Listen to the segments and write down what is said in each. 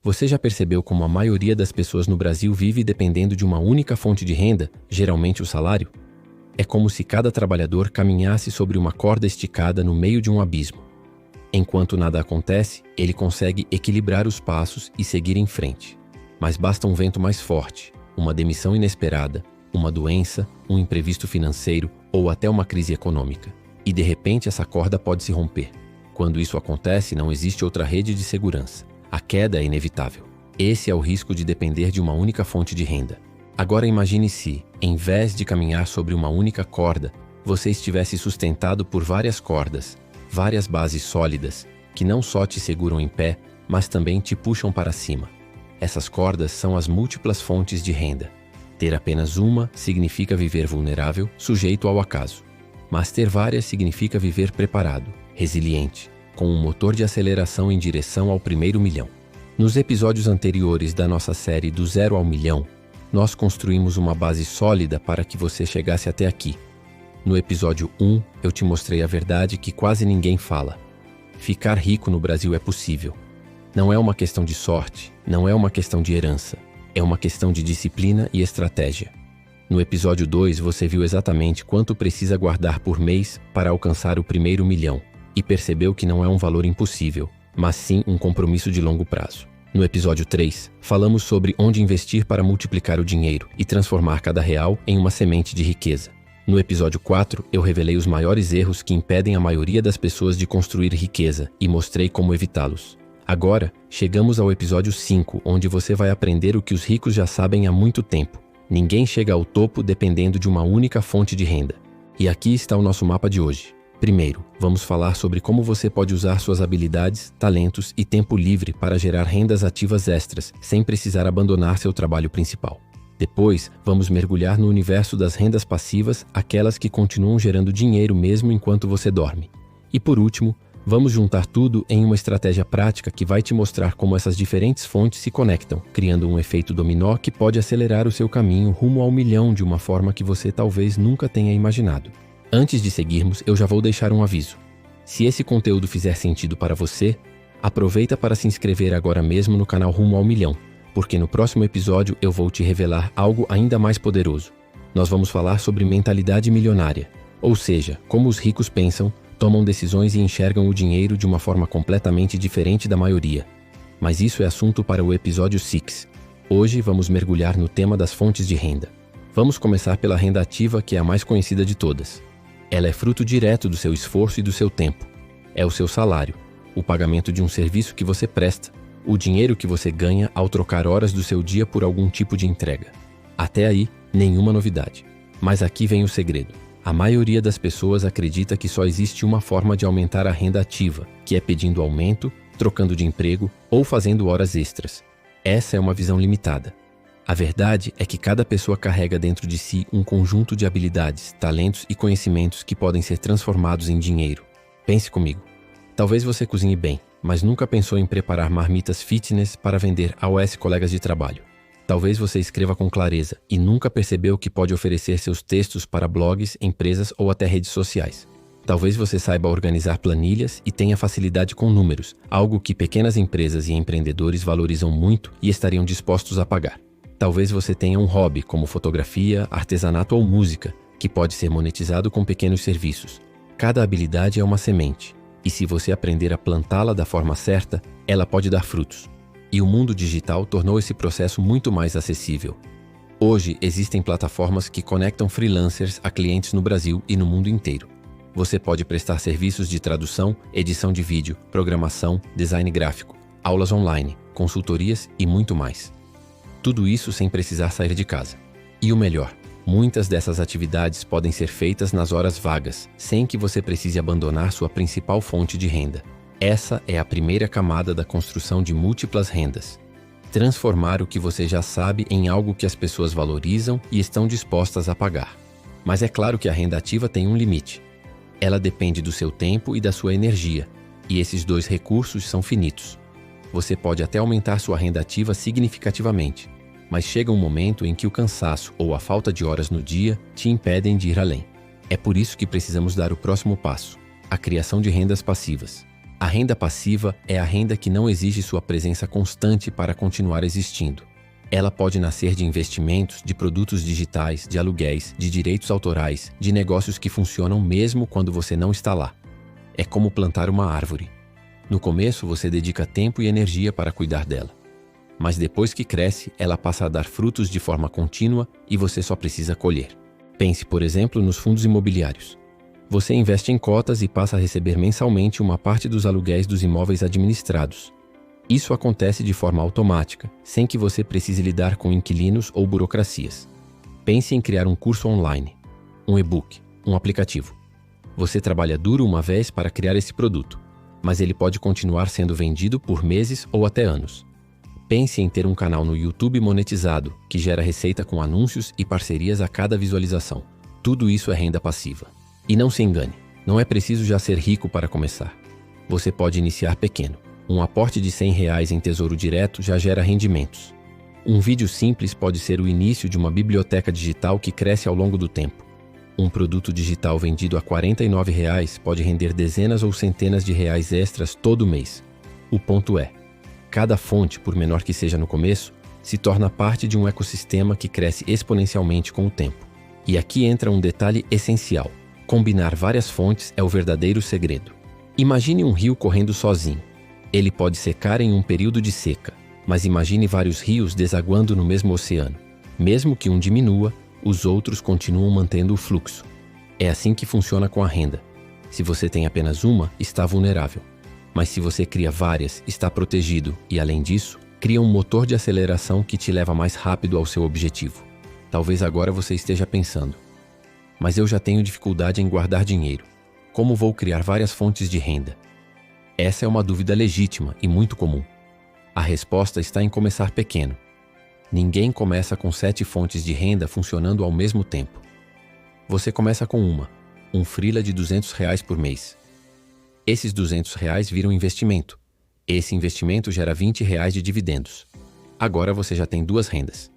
Você já percebeu como a maioria das pessoas no Brasil vive dependendo de uma única fonte de renda, geralmente o salário? É como se cada trabalhador caminhasse sobre uma corda esticada no meio de um abismo. Enquanto nada acontece, ele consegue equilibrar os passos e seguir em frente. Mas basta um vento mais forte, uma demissão inesperada, uma doença, um imprevisto financeiro ou até uma crise econômica. E de repente essa corda pode se romper. Quando isso acontece, não existe outra rede de segurança. A queda é inevitável. Esse é o risco de depender de uma única fonte de renda. Agora imagine se, em vez de caminhar sobre uma única corda, você estivesse sustentado por várias cordas, várias bases sólidas, que não só te seguram em pé, mas também te puxam para cima. Essas cordas são as múltiplas fontes de renda. Ter apenas uma significa viver vulnerável, sujeito ao acaso. Mas ter várias significa viver preparado, resiliente, com um motor de aceleração em direção ao primeiro milhão. Nos episódios anteriores da nossa série Do Zero ao Milhão, nós construímos uma base sólida para que você chegasse até aqui. No episódio 1, eu te mostrei a verdade que quase ninguém fala. Ficar rico no Brasil é possível. Não é uma questão de sorte, não é uma questão de herança, é uma questão de disciplina e estratégia. No episódio 2, você viu exatamente quanto precisa guardar por mês para alcançar o primeiro milhão e percebeu que não é um valor impossível, mas sim um compromisso de longo prazo. No episódio 3, falamos sobre onde investir para multiplicar o dinheiro e transformar cada real em uma semente de riqueza. No episódio 4, eu revelei os maiores erros que impedem a maioria das pessoas de construir riqueza e mostrei como evitá-los. Agora, chegamos ao episódio 5, onde você vai aprender o que os ricos já sabem há muito tempo. Ninguém chega ao topo dependendo de uma única fonte de renda. E aqui está o nosso mapa de hoje. Primeiro, vamos falar sobre como você pode usar suas habilidades, talentos e tempo livre para gerar rendas ativas extras, sem precisar abandonar seu trabalho principal. Depois, vamos mergulhar no universo das rendas passivas, aquelas que continuam gerando dinheiro mesmo enquanto você dorme. E por último, vamos juntar tudo em uma estratégia prática que vai te mostrar como essas diferentes fontes se conectam, criando um efeito dominó que pode acelerar o seu caminho rumo ao milhão de uma forma que você talvez nunca tenha imaginado. Antes de seguirmos, eu já vou deixar um aviso. Se esse conteúdo fizer sentido para você, aproveita para se inscrever agora mesmo no canal Rumo ao Milhão, porque no próximo episódio eu vou te revelar algo ainda mais poderoso. Nós vamos falar sobre mentalidade milionária, ou seja, como os ricos pensam, tomam decisões e enxergam o dinheiro de uma forma completamente diferente da maioria. Mas isso é assunto para o episódio 6. Hoje vamos mergulhar no tema das fontes de renda. Vamos começar pela renda ativa, que é a mais conhecida de todas. Ela é fruto direto do seu esforço e do seu tempo. É o seu salário, o pagamento de um serviço que você presta, o dinheiro que você ganha ao trocar horas do seu dia por algum tipo de entrega. Até aí, nenhuma novidade. Mas aqui vem o segredo. A maioria das pessoas acredita que só existe uma forma de aumentar a renda ativa, que é pedindo aumento, trocando de emprego ou fazendo horas extras. Essa é uma visão limitada. A verdade é que cada pessoa carrega dentro de si um conjunto de habilidades, talentos e conhecimentos que podem ser transformados em dinheiro. Pense comigo. Talvez você cozinhe bem, mas nunca pensou em preparar marmitas fitness para vender aos colegas de trabalho. Talvez você escreva com clareza e nunca percebeu que pode oferecer seus textos para blogs, empresas ou até redes sociais. Talvez você saiba organizar planilhas e tenha facilidade com números, algo que pequenas empresas e empreendedores valorizam muito e estariam dispostos a pagar. Talvez você tenha um hobby como fotografia, artesanato ou música, que pode ser monetizado com pequenos serviços. Cada habilidade é uma semente, e se você aprender a plantá-la da forma certa, ela pode dar frutos. E o mundo digital tornou esse processo muito mais acessível. Hoje existem plataformas que conectam freelancers a clientes no Brasil e no mundo inteiro. Você pode prestar serviços de tradução, edição de vídeo, programação, design gráfico, aulas online, consultorias e muito mais. Tudo isso sem precisar sair de casa. E o melhor, muitas dessas atividades podem ser feitas nas horas vagas, sem que você precise abandonar sua principal fonte de renda. Essa é a primeira camada da construção de múltiplas rendas. Transformar o que você já sabe em algo que as pessoas valorizam e estão dispostas a pagar. Mas é claro que a renda ativa tem um limite. Ela depende do seu tempo e da sua energia, e esses dois recursos são finitos. Você pode até aumentar sua renda ativa significativamente, mas chega um momento em que o cansaço ou a falta de horas no dia te impedem de ir além. É por isso que precisamos dar o próximo passo, a criação de rendas passivas. A renda passiva é a renda que não exige sua presença constante para continuar existindo. Ela pode nascer de investimentos, de produtos digitais, de aluguéis, de direitos autorais, de negócios que funcionam mesmo quando você não está lá. É como plantar uma árvore. No começo, você dedica tempo e energia para cuidar dela. Mas depois que cresce, ela passa a dar frutos de forma contínua e você só precisa colher. Pense, por exemplo, nos fundos imobiliários. Você investe em cotas e passa a receber mensalmente uma parte dos aluguéis dos imóveis administrados. Isso acontece de forma automática, sem que você precise lidar com inquilinos ou burocracias. Pense em criar um curso online, um e-book, um aplicativo. Você trabalha duro uma vez para criar esse produto, mas ele pode continuar sendo vendido por meses ou até anos. Pense em ter um canal no YouTube monetizado, que gera receita com anúncios e parcerias a cada visualização. Tudo isso é renda passiva. E não se engane, não é preciso já ser rico para começar. Você pode iniciar pequeno. Um aporte de R$100 em Tesouro Direto já gera rendimentos. Um vídeo simples pode ser o início de uma biblioteca digital que cresce ao longo do tempo. Um produto digital vendido a R$49 pode render dezenas ou centenas de reais extras todo mês. O ponto é, cada fonte, por menor que seja no começo, se torna parte de um ecossistema que cresce exponencialmente com o tempo. E aqui entra um detalhe essencial. Combinar várias fontes é o verdadeiro segredo. Imagine um rio correndo sozinho. Ele pode secar em um período de seca, mas imagine vários rios desaguando no mesmo oceano. Mesmo que um diminua, os outros continuam mantendo o fluxo. É assim que funciona com a renda. Se você tem apenas uma, está vulnerável. Mas se você cria várias, está protegido e, além disso, cria um motor de aceleração que te leva mais rápido ao seu objetivo. Talvez agora você esteja pensando: mas eu já tenho dificuldade em guardar dinheiro. Como vou criar várias fontes de renda? Essa é uma dúvida legítima e muito comum. A resposta está em começar pequeno. Ninguém começa com 7 fontes de renda funcionando ao mesmo tempo. Você começa com um freela de R$200 por mês. Esses R$200 viram investimento. Esse investimento gera R$20 de dividendos. Agora você já tem 2 rendas.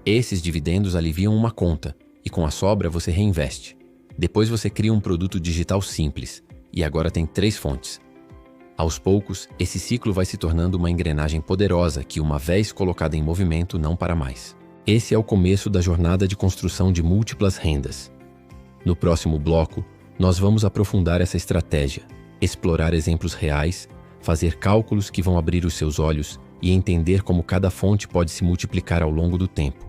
Esses dividendos aliviam uma conta, e com a sobra você reinveste. Depois você cria um produto digital simples, e agora tem 3 fontes. Aos poucos, esse ciclo vai se tornando uma engrenagem poderosa que, uma vez colocada em movimento, não para mais. Esse é o começo da jornada de construção de múltiplas rendas. No próximo bloco, nós vamos aprofundar essa estratégia, explorar exemplos reais, fazer cálculos que vão abrir os seus olhos e entender como cada fonte pode se multiplicar ao longo do tempo.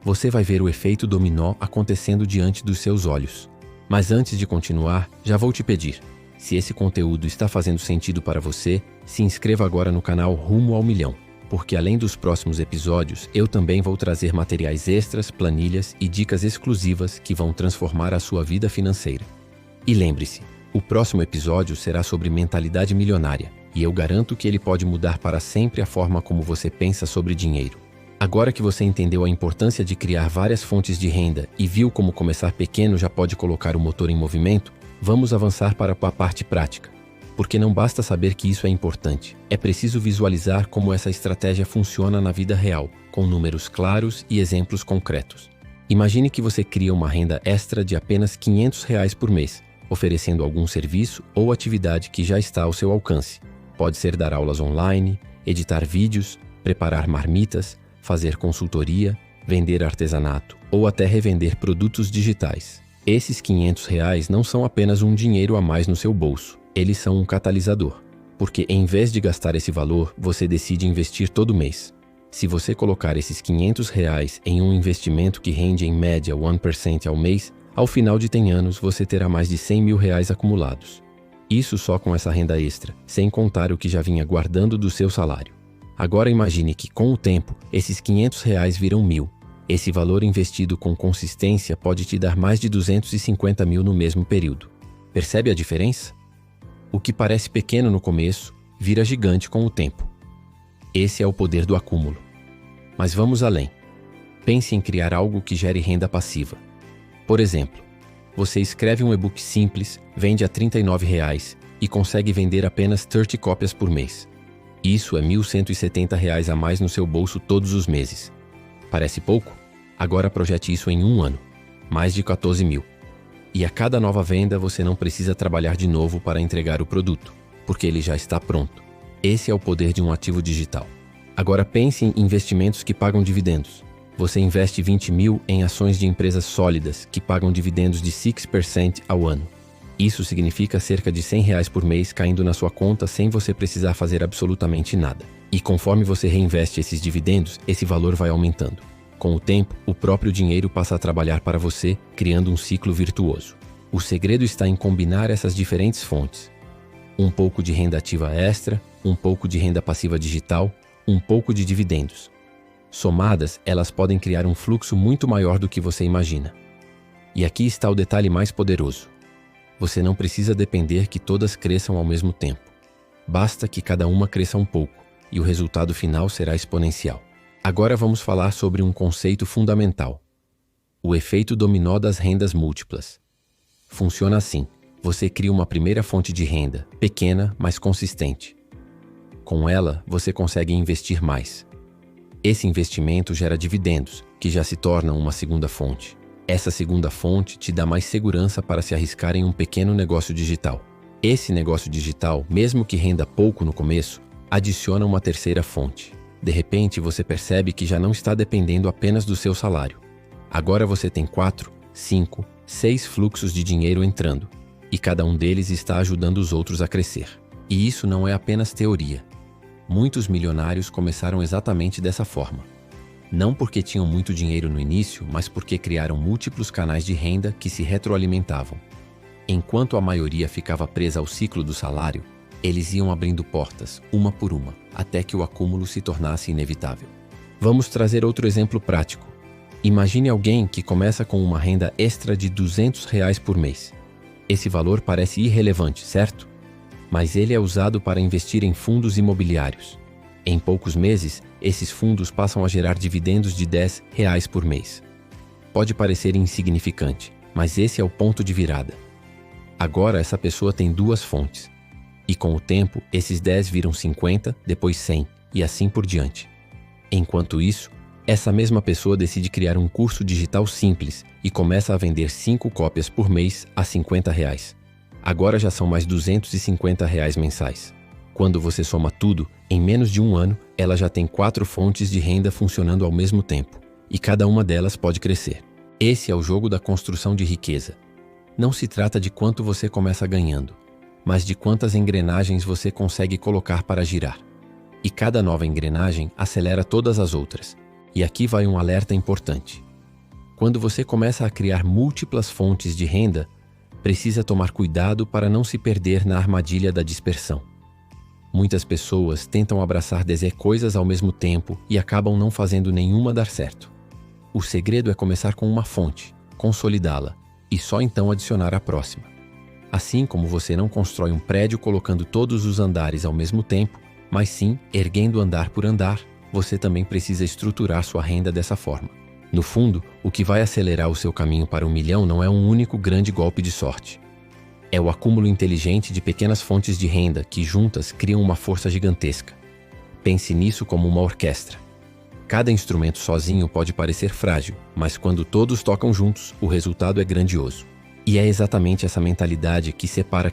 Você vai ver o efeito dominó acontecendo diante dos seus olhos. Mas antes de continuar, já vou te pedir: se esse conteúdo está fazendo sentido para você, se inscreva agora no canal Rumo ao Milhão, porque além dos próximos episódios, eu também vou trazer materiais extras, planilhas e dicas exclusivas que vão transformar a sua vida financeira. E lembre-se, o próximo episódio será sobre mentalidade milionária, e eu garanto que ele pode mudar para sempre a forma como você pensa sobre dinheiro. Agora que você entendeu a importância de criar várias fontes de renda e viu como começar pequeno já pode colocar o motor em movimento, vamos avançar para a parte prática. Porque não basta saber que isso é importante, é preciso visualizar como essa estratégia funciona na vida real, com números claros e exemplos concretos. Imagine que você cria uma renda extra de apenas R$500 por mês, oferecendo algum serviço ou atividade que já está ao seu alcance. Pode ser dar aulas online, editar vídeos, preparar marmitas, fazer consultoria, vender artesanato ou até revender produtos digitais. Esses R$500 não são apenas um dinheiro a mais no seu bolso, eles são um catalisador, porque em vez de gastar esse valor, você decide investir todo mês. Se você colocar esses R$500 em um investimento que rende em média 1% ao mês, ao final de 10 anos você terá mais de R$100 mil acumulados. Isso só com essa renda extra, sem contar o que já vinha guardando do seu salário. Agora imagine que, com o tempo, esses R$500 viram 1.000. Esse valor investido com consistência pode te dar mais de 250 mil no mesmo período. Percebe a diferença? O que parece pequeno no começo, vira gigante com o tempo. Esse é o poder do acúmulo. Mas vamos além. Pense em criar algo que gere renda passiva. Por exemplo, você escreve um e-book simples, vende a R$39 e consegue vender apenas 30 cópias por mês. Isso é R$1.170 a mais no seu bolso todos os meses. Parece pouco? Agora projete isso em 1 ano. Mais de 14 mil. E a cada nova venda você não precisa trabalhar de novo para entregar o produto. porque ele já está pronto. Esse é o poder de um ativo digital. Agora pense em investimentos que pagam dividendos. Você investe 20 mil em ações de empresas sólidas que pagam dividendos de 6% ao ano. Isso significa cerca de R$100 por mês caindo na sua conta sem você precisar fazer absolutamente nada. E conforme você reinveste esses dividendos, esse valor vai aumentando. Com o tempo, o próprio dinheiro passa a trabalhar para você, criando um ciclo virtuoso. O segredo está em combinar essas diferentes fontes. Um pouco de renda ativa extra, um pouco de renda passiva digital, um pouco de dividendos. Somadas, elas podem criar um fluxo muito maior do que você imagina. E aqui está o detalhe mais poderoso. Você não precisa depender que todas cresçam ao mesmo tempo. Basta que cada uma cresça um pouco, e o resultado final será exponencial. Agora vamos falar sobre um conceito fundamental: o efeito dominó das rendas múltiplas. Funciona assim: você cria uma primeira fonte de renda, pequena, mas consistente. Com ela, você consegue investir mais. Esse investimento gera dividendos, que já se tornam uma segunda fonte. Essa segunda fonte te dá mais segurança para se arriscar em um pequeno negócio digital. Esse negócio digital, mesmo que renda pouco no começo, adiciona uma terceira fonte. De repente, você percebe que já não está dependendo apenas do seu salário. Agora você tem 4, 5, 6 fluxos de dinheiro entrando, e cada um deles está ajudando os outros a crescer. E isso não é apenas teoria. Muitos milionários começaram exatamente dessa forma. Não porque tinham muito dinheiro no início, mas porque criaram múltiplos canais de renda que se retroalimentavam. Enquanto a maioria ficava presa ao ciclo do salário, eles iam abrindo portas, uma por uma, até que o acúmulo se tornasse inevitável. Vamos trazer outro exemplo prático. Imagine alguém que começa com uma renda extra de R$200 por mês. Esse valor parece irrelevante, certo? Mas ele é usado para investir em fundos imobiliários. Em poucos meses, esses fundos passam a gerar dividendos de R$10 por mês. Pode parecer insignificante, mas esse é o ponto de virada. Agora essa pessoa tem duas fontes. E com o tempo, esses 10 viram 50, depois 100, e assim por diante. Enquanto isso, essa mesma pessoa decide criar um curso digital simples e começa a vender 5 cópias por mês a R$50. Agora já são mais R$250 mensais. Quando você soma tudo, em menos de um ano, ela já tem 4 fontes de renda funcionando ao mesmo tempo, e cada uma delas pode crescer. Esse é o jogo da construção de riqueza. Não se trata de quanto você começa ganhando, mas de quantas engrenagens você consegue colocar para girar. E cada nova engrenagem acelera todas as outras. E aqui vai um alerta importante. Quando você começa a criar múltiplas fontes de renda, precisa tomar cuidado para não se perder na armadilha da dispersão. Muitas pessoas tentam abraçar 10 coisas ao mesmo tempo e acabam não fazendo nenhuma dar certo. O segredo é começar com uma fonte, consolidá-la e só então adicionar a próxima. Assim como você não constrói um prédio colocando todos os andares ao mesmo tempo, mas sim erguendo andar por andar, você também precisa estruturar sua renda dessa forma. No fundo, o que vai acelerar o seu caminho para $1 milhão não é um único grande golpe de sorte. É o acúmulo inteligente de pequenas fontes de renda que juntas criam uma força gigantesca. Pense nisso como uma orquestra. Cada instrumento sozinho pode parecer frágil, mas quando todos tocam juntos, o resultado é grandioso. E é exatamente essa mentalidade que separa